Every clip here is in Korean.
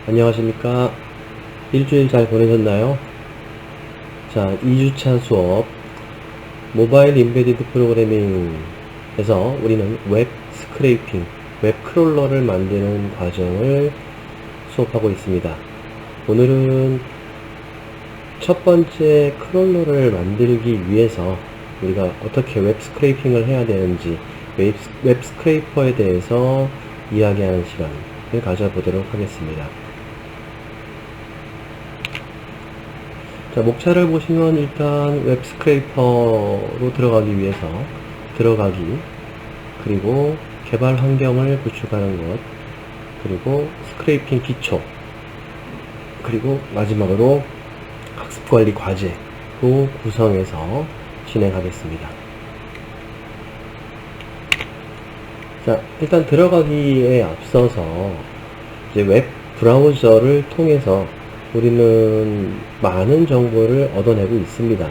안녕하십니까. 일주일 잘 보내셨나요? 자, 2주차 수업 모바일 임베디드 프로그래밍에서 우리는 웹 스크레이핑, 웹 크롤러를 만드는 과정을 수업하고 있습니다. 오늘은 첫 번째 크롤러를 만들기 위해서 우리가 어떻게 웹 스크레이핑을 해야 되는지 웹 스크레이퍼에 대해서 이야기하는 시간을 가져보도록 하겠습니다. 자, 목차를 보시면 일단 웹 스크레이퍼로 들어가기 위해서 들어가기, 그리고 개발 환경을 구축하는 것, 그리고 스크레이핑 기초, 그리고 마지막으로 학습관리 과제로 구성해서 진행하겠습니다. 자, 일단 들어가기에 앞서서 이제 웹 브라우저를 통해서 우리는 많은 정보를 얻어내고 있습니다.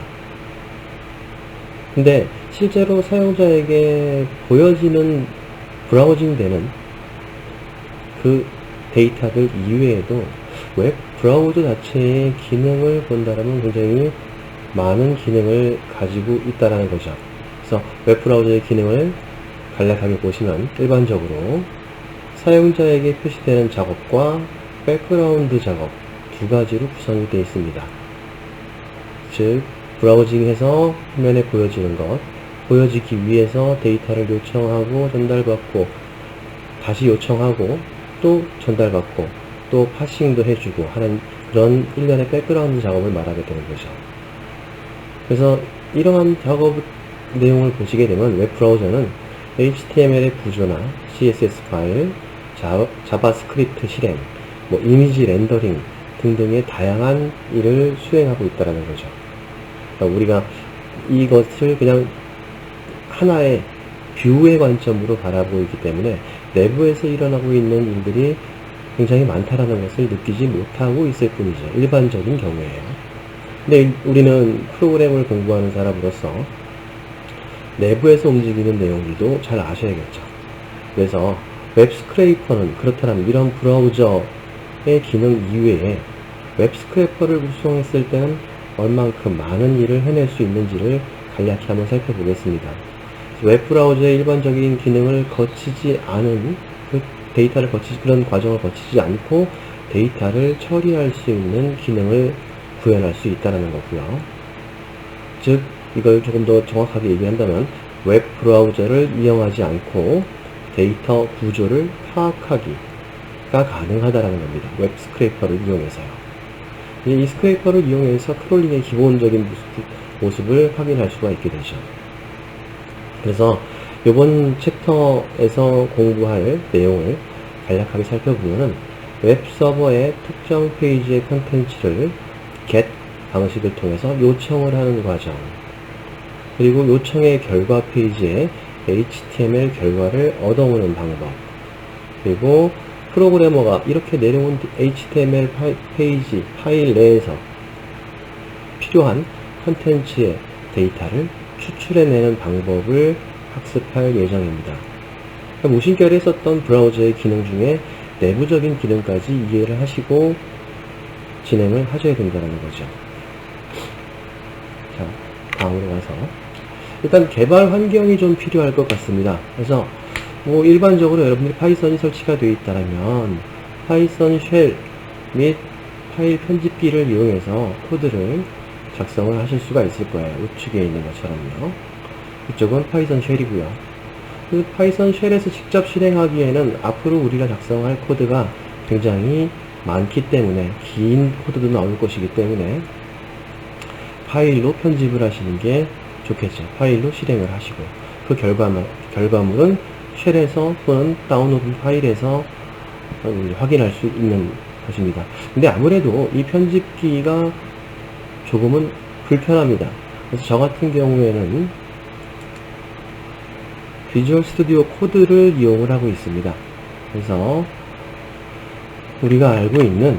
근데 실제로 사용자에게 보여지는 브라우징 되는 그 데이터들 이외에도 웹 브라우저 자체의 기능을 본다면 굉장히 많은 기능을 가지고 있다는 거죠. 그래서 웹 브라우저의 기능을 간략하게 보시면 일반적으로 사용자에게 표시되는 작업과 백그라운드 작업 두 가지로 구성이 되어 있습니다. 즉, 브라우징해서 화면에 보여지는 것, 보여지기 위해서 데이터를 요청하고 전달받고 다시 요청하고 또 전달받고 또 파싱도 해주고 하는 그런 일련의 백그라운드 작업을 말하게 되는 거죠. 그래서 이러한 작업 내용을 보시게 되면 웹 브라우저는 HTML의 구조나 CSS 파일, 자바스크립트 실행, 이미지 렌더링 등등의 다양한 일을 수행하고 있다는 거죠. 그러니까 우리가 이것을 그냥 하나의 뷰의 관점으로 바라보고 있기 때문에 내부에서 일어나고 있는 일들이 굉장히 많다는 것을 느끼지 못하고 있을 뿐이죠. 일반적인 경우에요. 근데 우리는 프로그램을 공부하는 사람으로서 내부에서 움직이는 내용들도 잘 아셔야겠죠. 그래서 웹 스크레이퍼는 그렇다면 이런 브라우저의 기능 이외에 웹 스크래퍼를 구성했을 때는 얼만큼 많은 일을 해낼 수 있는지를 간략히 한번 살펴보겠습니다. 웹 브라우저의 일반적인 기능을 거치지 않은 그런 과정을 거치지 않고 데이터를 처리할 수 있는 기능을 구현할 수 있다는 거고요. 즉, 이걸 조금 더 정확하게 얘기한다면 웹 브라우저를 이용하지 않고 데이터 구조를 파악하기가 가능하다는 겁니다. 웹 스크래퍼를 이용해서요. 이 스크래퍼를 이용해서 크롤링의 기본적인 모습을 확인할 수가 있게 되죠. 그래서 이번 챕터에서 공부할 내용을 간략하게 살펴보면은 웹 서버의 특정 페이지의 컨텐츠를 get 방식을 통해서 요청을 하는 과정, 그리고 요청의 결과 페이지에 HTML 결과를 얻어오는 방법, 그리고 프로그래머가 이렇게 내려온 HTML 페이지 파일 내에서 필요한 컨텐츠의 데이터를 추출해내는 방법을 학습할 예정입니다. 무심결에 썼던 브라우저의 기능 중에 내부적인 기능까지 이해를 하시고 진행을 하셔야 된다는 거죠. 자, 다음으로 가서 일단 개발 환경이 좀 필요할 것 같습니다. 그래서 일반적으로 여러분들이 파이썬이 설치가 되어 있다면 파이썬 쉘 및 파일 편집기를 이용해서 코드를 작성을 하실 수가 있을 거예요. 우측에 있는 것처럼요. 이쪽은 파이썬 쉘이고요. 그 파이썬 쉘에서 직접 실행하기에는 앞으로 우리가 작성할 코드가 굉장히 많기 때문에 긴 코드도 나올 것이기 때문에 파일로 편집을 하시는 게 좋겠죠. 파일로 실행을 하시고 그 결과물은 쉘에서 또는 다운로드 파일에서 확인할 수 있는 것입니다. 근데 아무래도 이 편집기가 조금은 불편합니다. 그래서 저 같은 경우에는 비주얼 스튜디오 코드를 이용을 하고 있습니다. 그래서 우리가 알고 있는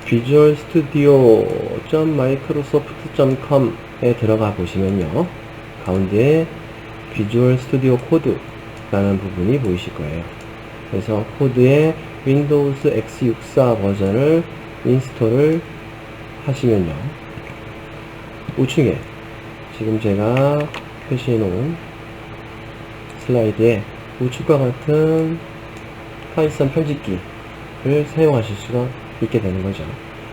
비주얼 스튜디오.microsoft.com에 들어가 보시면요, 가운데에 비주얼 스튜디오 코드라는 부분이 보이실 거예요. 그래서 코드에 윈도우즈 X64 버전을 인스톨을 하시면요, 우측에 지금 제가 표시해 놓은 슬라이드에 우측과 같은 파이썬 편집기를 사용하실 수가 있게 되는 거죠.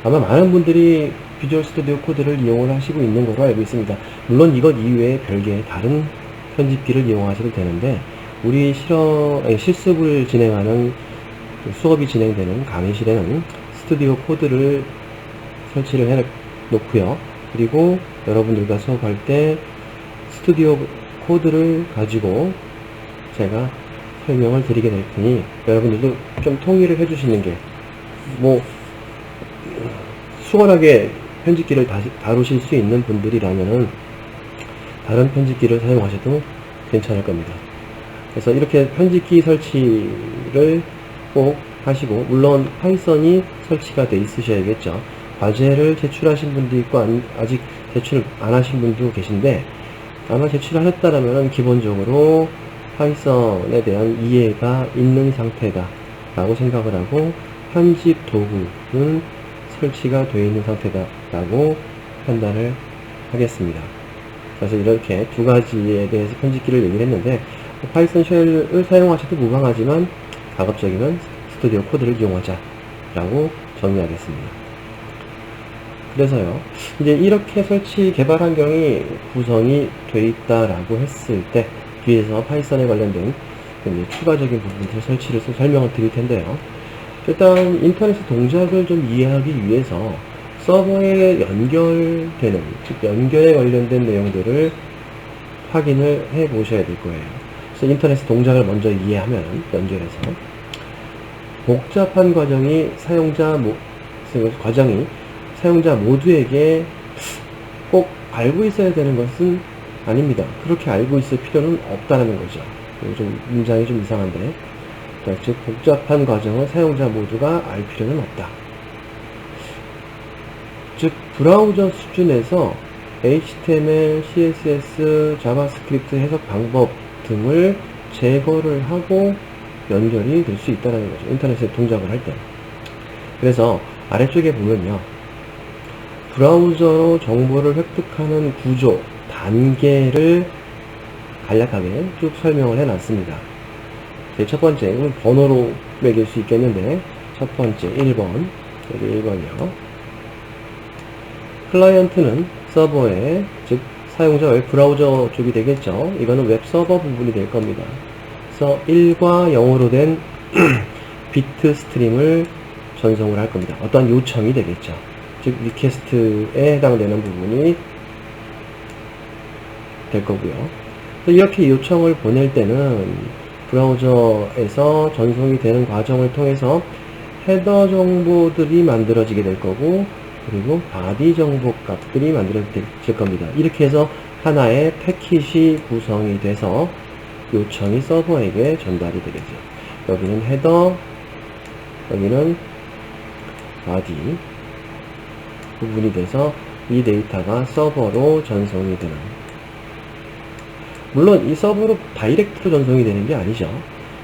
아마 많은 분들이 비주얼 스튜디오 코드를 이용을 하시고 있는 걸로 알고 있습니다. 물론 이것 이외에 별개의 다른 편집기를 이용하셔도 되는데, 우리 실습을 진행하는 수업이 진행되는 강의실에는 스튜디오 코드를 설치를 해 놓고요. 그리고 여러분들과 수업할 때 스튜디오 코드를 가지고 제가 설명을 드리게 될 테니, 여러분들도 좀 통일을 해 주시는 게, 수월하게 편집기를 다루실 수 있는 분들이라면은 다른 편집기를 사용하셔도 괜찮을 겁니다. 그래서 이렇게 편집기 설치를 꼭 하시고, 물론 파이썬이 설치가 돼 있으셔야겠죠. 과제를 제출하신 분도 있고 아직 제출 안 하신 분도 계신데, 아마 제출하셨다라면 기본적으로 파이썬에 대한 이해가 있는 상태다 라고 생각을 하고, 편집 도구는 설치가 되어 있는 상태다 라고 판단을 하겠습니다. 그래서 이렇게 두 가지에 대해서 편집기를 얘기를 했는데, 파이썬 쉘을 사용하셔도 무방하지만 가급적이면 스튜디오 코드를 이용하자 라고 정리하겠습니다. 그래서요, 이제 이렇게 설치 개발 환경이 구성이 되어 있다라고 했을 때, 뒤에서 파이썬에 관련된 추가적인 부분들 설치를 설명을 드릴 텐데요. 일단 인터넷 동작을 좀 이해하기 위해서 서버에 연결되는, 즉 연결에 관련된 내용들을 확인을 해 보셔야 될 거예요. 그래서 인터넷 동작을 먼저 이해하면, 연결해서 복잡한 과정이 사용자 모두에게 꼭 알고 있어야 되는 것은 아닙니다. 그렇게 알고 있을 필요는 없다는 거죠. 좀 문장이 좀 이상한데, 즉 복잡한 과정을 사용자 모두가 알 필요는 없다. 즉 브라우저 수준에서 HTML, CSS, 자바스크립트 해석 방법 등을 제거를 하고 연결이 될 수 있다는 거죠. 인터넷에 동작을 할 때. 그래서 아래쪽에 보면요, 브라우저로 정보를 획득하는 구조, 단계를 간략하게 쭉 설명을 해 놨습니다. 첫 번째, 번호로 매길 수 있겠는데, 첫 번째 1번, 여기 1번이요. 클라이언트는 서버에, 즉 사용자 웹 브라우저 쪽이 되겠죠. 이거는 웹 서버 부분이 될 겁니다. 그래서 1과 0으로 된 비트 스트림을 전송을 할 겁니다. 어떠한 요청이 되겠죠. 즉 리퀘스트에 해당되는 부분이 될 거고요. 이렇게 요청을 보낼 때는 브라우저에서 전송이 되는 과정을 통해서 헤더 정보들이 만들어지게 될 거고, 그리고 바디 정보 값들이 만들어질 겁니다. 이렇게 해서 하나의 패킷이 구성이 돼서 요청이 서버에게 전달이 되겠죠. 여기는 헤더, 여기는 바디 부분이 돼서 이 데이터가 서버로 전송이 되는, 물론 이 서버로 다이렉트로 전송이 되는 게 아니죠.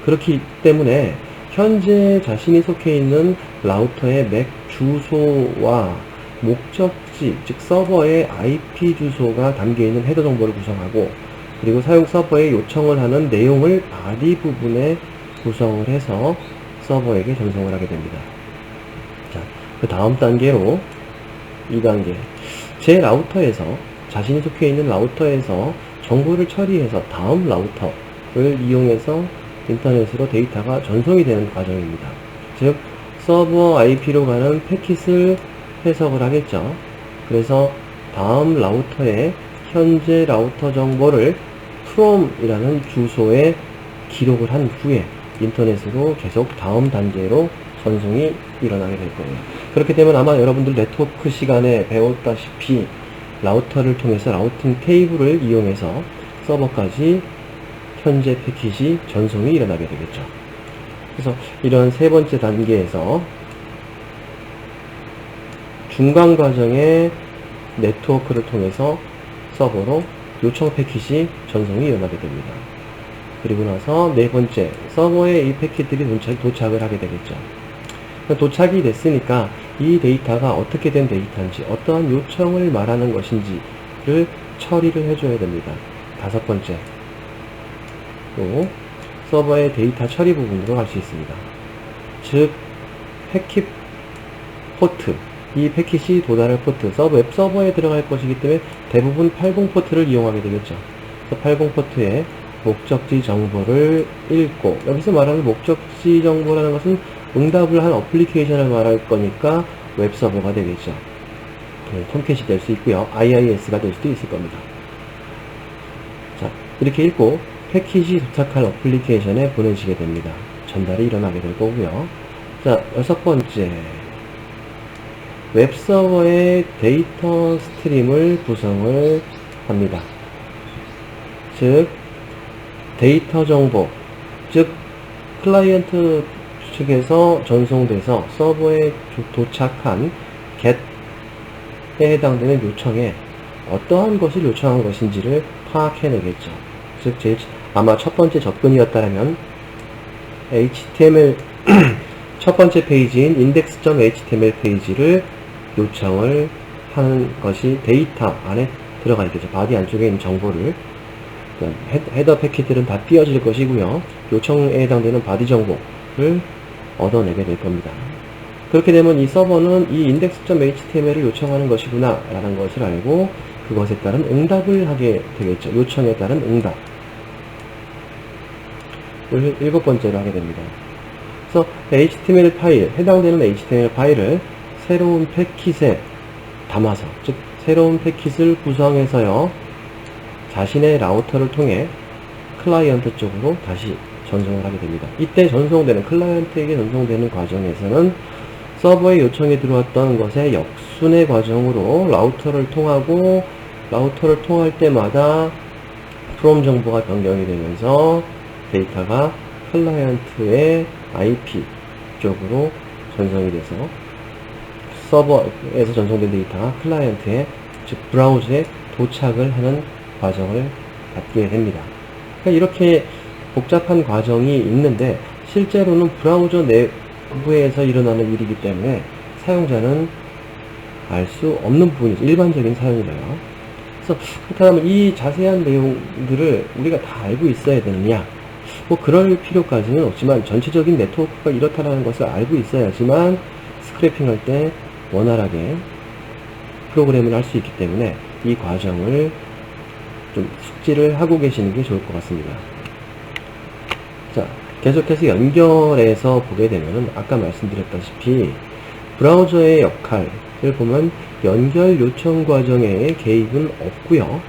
그렇기 때문에 현재 자신이 속해 있는 라우터의 맥 주소와 목적지, 즉 서버의 IP 주소가 담겨있는 헤더 정보를 구성하고, 그리고 사용 서버에 요청을 하는 내용을 바디 부분에 구성을 해서 서버에게 전송을 하게 됩니다. 자, 그 다음 단계로 2단계, 제 라우터에서, 자신이 속해 있는 라우터에서 정보를 처리해서 다음 라우터를 이용해서 인터넷으로 데이터가 전송이 되는 과정입니다. 즉 서버 IP로 가는 패킷을 해석을 하겠죠. 그래서 다음 라우터에 현재 라우터 정보를 from 이라는 주소에 기록을 한 후에 인터넷으로 계속 다음 단계로 전송이 일어나게 될 거예요. 그렇게 되면 아마 여러분들 네트워크 시간에 배웠다시피 라우터를 통해서 라우팅 테이블을 이용해서 서버까지 현재 패킷이 전송이 일어나게 되겠죠. 그래서 이런 세 번째 단계에서 중간 과정에 네트워크를 통해서 서버로 요청 패킷이 전송이 일어나게 됩니다. 그리고 나서 네 번째, 서버에 이 패킷들이 도착을 하게 되겠죠. 도착이 됐으니까 이 데이터가 어떻게 된 데이터인지, 어떠한 요청을 말하는 것인지를 처리를 해줘야 됩니다. 다섯 번째, 또 서버의 데이터 처리 부분으로 갈 수 있습니다. 즉, 패킷 포트, 이 패킷이 도달할 포트, 웹 서버에 들어갈 것이기 때문에 대부분 80 포트를 이용하게 되겠죠. 그래서 80 포트에 목적지 정보를 읽고, 여기서 말하는 목적지 정보라는 것은 응답을 한 어플리케이션을 말할 거니까 웹 서버가 되겠죠. 톰캣이 될 수 있고요. IIS가 될 수도 있을 겁니다. 자, 이렇게 읽고 패킷이 도착할 어플리케이션에 보내시게 됩니다. 전달이 일어나게 될 거고요. 자, 여섯 번째, 웹 서버의 데이터 스트림을 구성을 합니다. 즉, 데이터 정보, 즉 클라이언트 측에서 전송돼서 서버에 도착한 get에 해당되는 요청에 어떠한 것을 요청한 것인지를 파악해내겠죠. 즉, 아마 첫 번째 접근이었다면 HTML 첫 번째 페이지인 index.html 페이지를 요청을 하는 것이 데이터 안에 들어가 있겠죠. 바디 안쪽에 있는 정보를, 헤더 패킷들은 다 띄어질 것이고요. 요청에 해당되는 바디 정보를 얻어내게 될 겁니다. 그렇게 되면 이 서버는 이 index.html을 요청하는 것이구나 라는 것을 알고 그것에 따른 응답을 하게 되겠죠. 요청에 따른 응답을 일곱 번째로 하게 됩니다. 그래서 HTML 파일, 해당되는 HTML 파일을 새로운 패킷에 담아서, 즉 새로운 패킷을 구성해서요, 자신의 라우터를 통해 클라이언트 쪽으로 다시 전송을 하게 됩니다. 이때 전송되는, 클라이언트에게 전송되는 과정에서는 서버에 요청이 들어왔던 것의 역순의 과정으로 라우터를 통하고, 라우터를 통할 때마다 프롬 정보가 변경이 되면서 데이터가 클라이언트의 IP 쪽으로 전송이 돼서 서버에서 전송된 데이터가 클라이언트의, 즉 브라우저에 도착을 하는 과정을 갖게 됩니다. 그러니까 이렇게 복잡한 과정이 있는데 실제로는 브라우저 내부에서 일어나는 일이기 때문에 사용자는 알 수 없는 부분이죠. 일반적인 사용이래요. 그래서 그렇다면 이 자세한 내용들을 우리가 다 알고 있어야 되느냐? 뭐 그럴 필요까지는 없지만 전체적인 네트워크가 이렇다는 것을 알고 있어야지만 스크래핑 할 때 원활하게 프로그램을 할 수 있기 때문에 이 과정을 좀 숙지를 하고 계시는 게 좋을 것 같습니다. 자, 계속해서 연결해서 보게 되면은 아까 말씀드렸다시피 브라우저의 역할을 보면 연결 요청 과정에 개입은 없고요.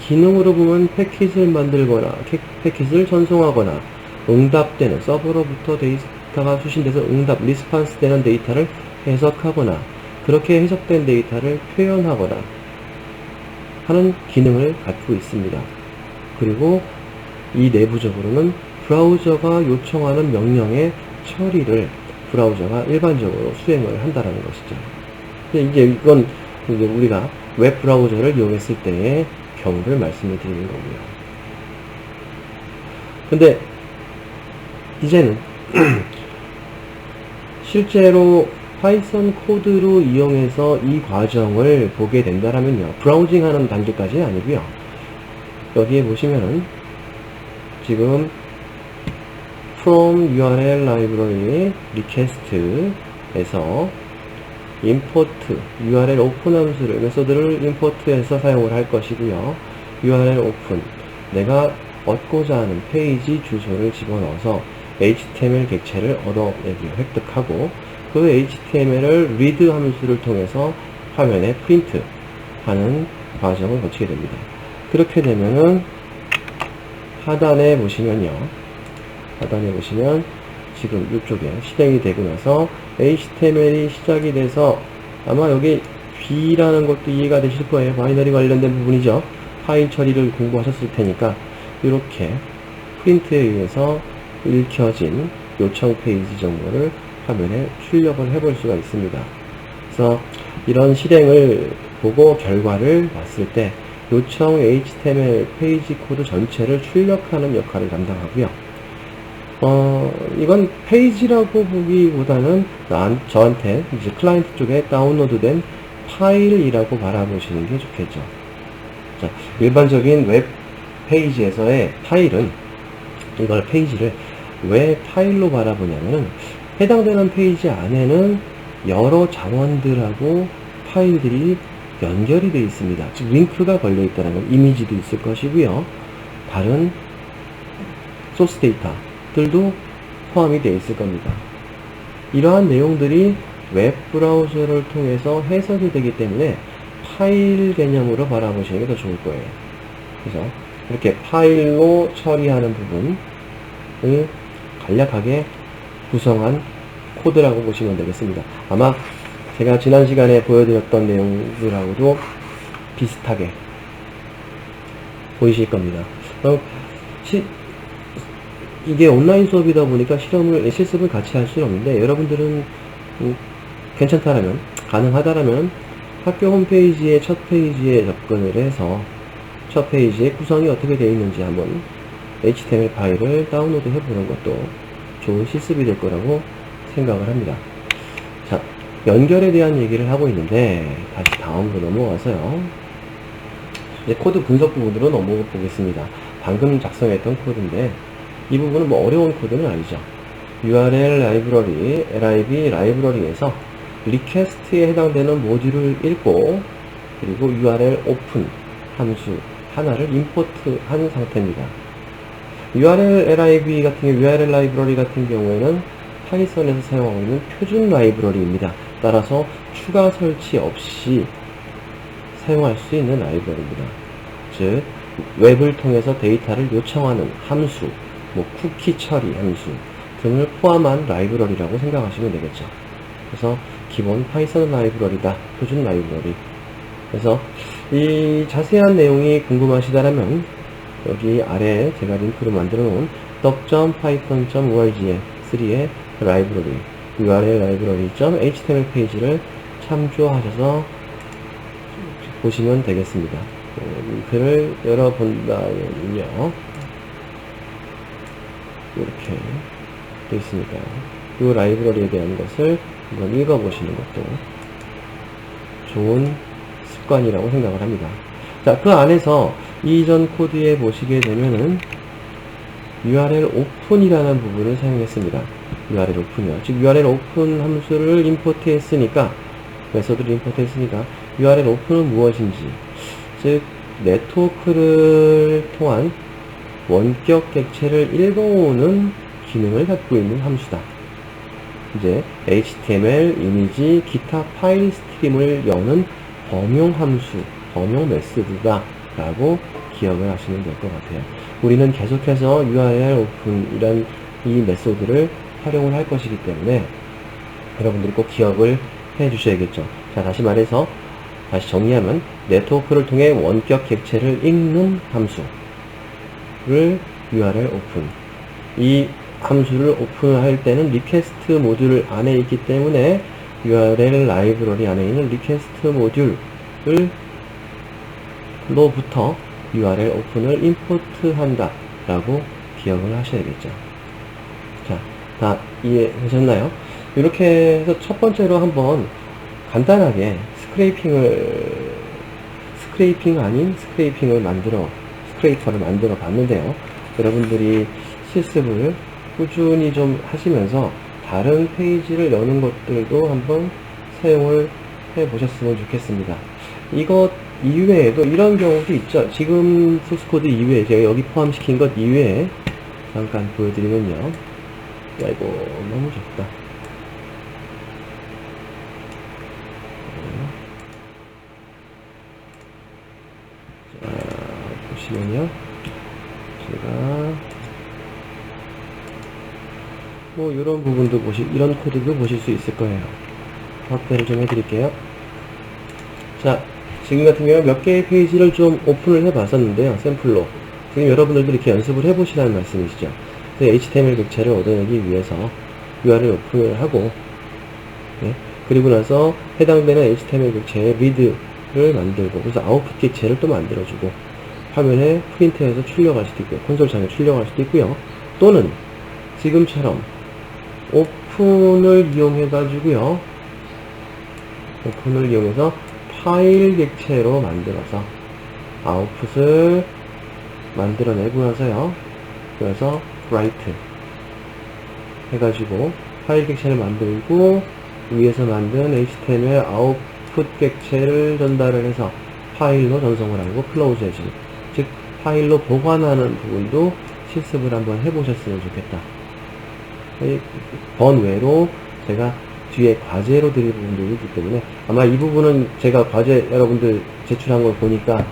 기능으로 보면 패킷을 만들거나 패킷을 전송하거나 응답되는, 서버로부터 데이터가 수신돼서 응답, 리스판스 되는 데이터를 해석하거나 그렇게 해석된 데이터를 표현하거나 하는 기능을 갖고 있습니다. 그리고 이 내부적으로는 브라우저가 요청하는 명령의 처리를 브라우저가 일반적으로 수행을 한다는 것이죠. 이제 이건 이제 우리가 웹 브라우저를 이용했을 때의 경우를 말씀을 드리는 거고요. 근데 이제는 실제로 파이썬 코드로 이용해서 이 과정을 보게 된다면요, 브라우징 하는 단계까지는 아니고요. 여기에 보시면은 지금 from URL library request에서 import URL open 함수를, 메소드를 import해서 사용을 할 것이고요. URL open, 내가 얻고자 하는 페이지 주소를 집어넣어서 HTML 객체를 얻어내기를 획득하고 그 HTML을 read 함수를 통해서 화면에 프린트 하는 과정을 거치게 됩니다. 그렇게 되면은 하단에 보시면 지금 이쪽에 실행이 되고 나서 HTML이 시작이 돼서 아마 여기 B라는 것도 이해가 되실 거예요. 바이너리 관련된 부분이죠. 파일 처리를 공부하셨을 테니까 이렇게 프린트에 의해서 읽혀진 요청 페이지 정보를 화면에 출력을 해볼 수가 있습니다. 그래서 이런 실행을 보고 결과를 봤을 때 요청 HTML 페이지 코드 전체를 출력하는 역할을 담당하고요. 이건 페이지라고 보기보다는 저한테 이제 클라이언트 쪽에 다운로드된 파일이라고 바라보시는 게 좋겠죠. 자, 일반적인 웹 페이지에서의 파일은, 이걸 페이지를 왜 파일로 바라보냐면은, 해당되는 페이지 안에는 여러 자원들하고 파일들이 연결이 되어 있습니다. 즉 링크가 걸려 있다는 건 이미지도 있을 것이고요. 다른 소스 데이터들도 포함이 되어 있을 겁니다. 이러한 내용들이 웹 브라우저를 통해서 해석이 되기 때문에 파일 개념으로 바라보시는 게 더 좋을 거예요. 그래서 이렇게 파일로 처리하는 부분을 간략하게 구성한 코드라고 보시면 되겠습니다. 아마 제가 지난 시간에 보여드렸던 내용들하고도 비슷하게 보이실 겁니다. 이게 온라인 수업이다 보니까 실습을 같이 할 수는 없는데, 여러분들은 괜찮다라면, 가능하다라면 학교 홈페이지의 첫 페이지에 접근을 해서 첫 페이지의 구성이 어떻게 되어 있는지 한번 HTML 파일을 다운로드 해보는 것도 좋은 실습이 될 거라고 생각을 합니다. 자, 연결에 대한 얘기를 하고 있는데, 다시 다음으로 넘어가서요. 이제 코드 분석 부분으로 넘어가 보겠습니다. 방금 작성했던 코드인데, 이 부분은 뭐 어려운 코드는 아니죠. URL 라이브러리, lib 라이브러리에서 리퀘스트에 해당되는 모듈을 읽고, 그리고 URL 오픈 함수 하나를 임포트한 상태입니다. URL lib 같은 경우, URL 라이브러리 같은 경우에는 파이썬에서 사용하고 있는 표준 라이브러리입니다. 따라서 추가 설치 없이 사용할 수 있는 라이브러리입니다. 즉, 웹을 통해서 데이터를 요청하는 함수, 뭐 쿠키 처리 함수 등을 포함한 라이브러리라고 생각하시면 되겠죠. 그래서 기본 파이썬 라이브러리다, 표준 라이브러리. 그래서 이 자세한 내용이 궁금하시다면 여기 아래에 제가 링크로 만들어 놓은 doc.python.org3의 라이브러리, URL 라이브러리.html 페이지를 참조하셔서 보시면 되겠습니다. 링크를 열어본다면요, 이렇게 되어 있으니까요. 이 라이브러리에 대한 것을 한번 읽어보시는 것도 좋은 습관이라고 생각을 합니다. 자, 그 안에서 이전 코드에 보시게 되면은 URL 오픈이라는 부분을 사용했습니다. URL 오픈이요. 즉 URL 오픈 함수를 임포트 했으니까, 메서드를 임포트 했으니까 URL 오픈은 무엇인지, 즉 네트워크를 통한 원격 객체를 읽어오는 기능을 갖고 있는 함수다. 이제 HTML, 이미지, 기타 파일 스트림을 여는 범용 함수, 범용 메소드다 라고 기억을 하시면 될 것 같아요. 우리는 계속해서 URL 오픈이란 이 메소드를 활용을 할 것이기 때문에 여러분들이 꼭 기억을 해 주셔야겠죠. 자, 다시 말해서, 다시 정리하면, 네트워크를 통해 원격 객체를 읽는 함수를 URL 오픈, 이 함수를 오픈할 때는 리퀘스트 모듈 안에 있기 때문에 URL 라이브러리 안에 있는 리퀘스트 모듈로부터 URL 오픈을 임포트한다 라고 기억을 하셔야겠죠. 자, 다 이해되셨나요? 이렇게 해서 첫 번째로 한번 간단하게 스크레이퍼를 만들어 봤는데요. 여러분들이 실습을 꾸준히 좀 하시면서 다른 페이지를 여는 것들도 한번 사용을 해 보셨으면 좋겠습니다. 이것 이외에도 이런 경우도 있죠. 지금 소스코드 이외에, 제가 여기 포함시킨 것 이외에 잠깐 보여드리면요. 아이고, 너무 적다. 자, 보시면요. 제가 뭐 이런 부분도 이런 코드도 보실 수 있을 거예요. 확대를 좀 해드릴게요. 자, 지금 같은 경우 몇 개의 페이지를 좀 오픈을 해 봤었는데요. 샘플로. 지금 여러분들도 이렇게 연습을 해 보시라는 말씀이시죠. HTML 객체를 얻어내기 위해서 URL 오픈을 하고, 네, 그리고 나서 해당되는 HTML 객체의 read 만들고, 그래서 아웃풋 객체를 또 만들어주고, 화면에 프린트해서 출력할 수도 있고요. 콘솔 창에 출력할 수도 있고요. 또는 지금처럼 오픈을 이용해가지고요. 오픈을 이용해서 파일 객체로 만들어서 아웃풋을 만들어내고 나서요. 그래서 write 해가지고 파일 객체를 만들고 위에서 만든 HTML 아웃풋 객체를 전달을 해서 파일로 전송을 하고 클로즈 해주는, 즉 파일로 보관하는 부분도 실습을 한번 해보셨으면 좋겠다. 번외로 제가 뒤에 과제로 드릴 부분도 있기 때문에 아마 이 부분은 제가 과제 여러분들 제출한 걸 보니까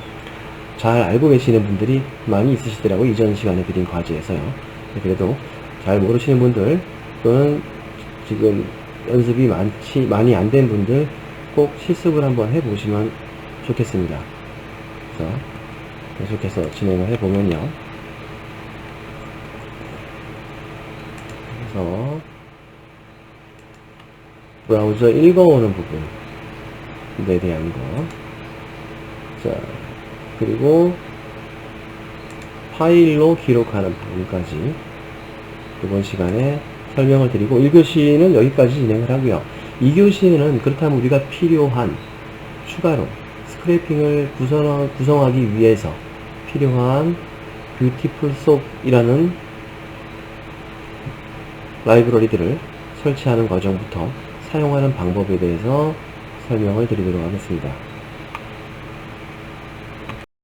잘 알고 계시는 분들이 많이 있으시더라고요. 이전 시간에 드린 과제에서요. 그래도 잘 모르시는 분들 또는 지금 연습이 많이 안 된 분들 꼭 실습을 한번 해보시면 좋겠습니다. 그래서 계속해서 진행을 해보면요. 그래서 브라우저 읽어오는 부분에 대한 거. 자, 그리고 파일로 기록하는 부분까지 이번 시간에 설명을 드리고 1교시는 여기까지 진행을 하고요. 2교시에는 그렇다면 우리가 필요한 추가로 스크래핑을 구성하기 위해서 필요한 뷰티풀 속이라는 라이브러리들을 설치하는 과정부터 사용하는 방법에 대해서 설명을 드리도록 하겠습니다.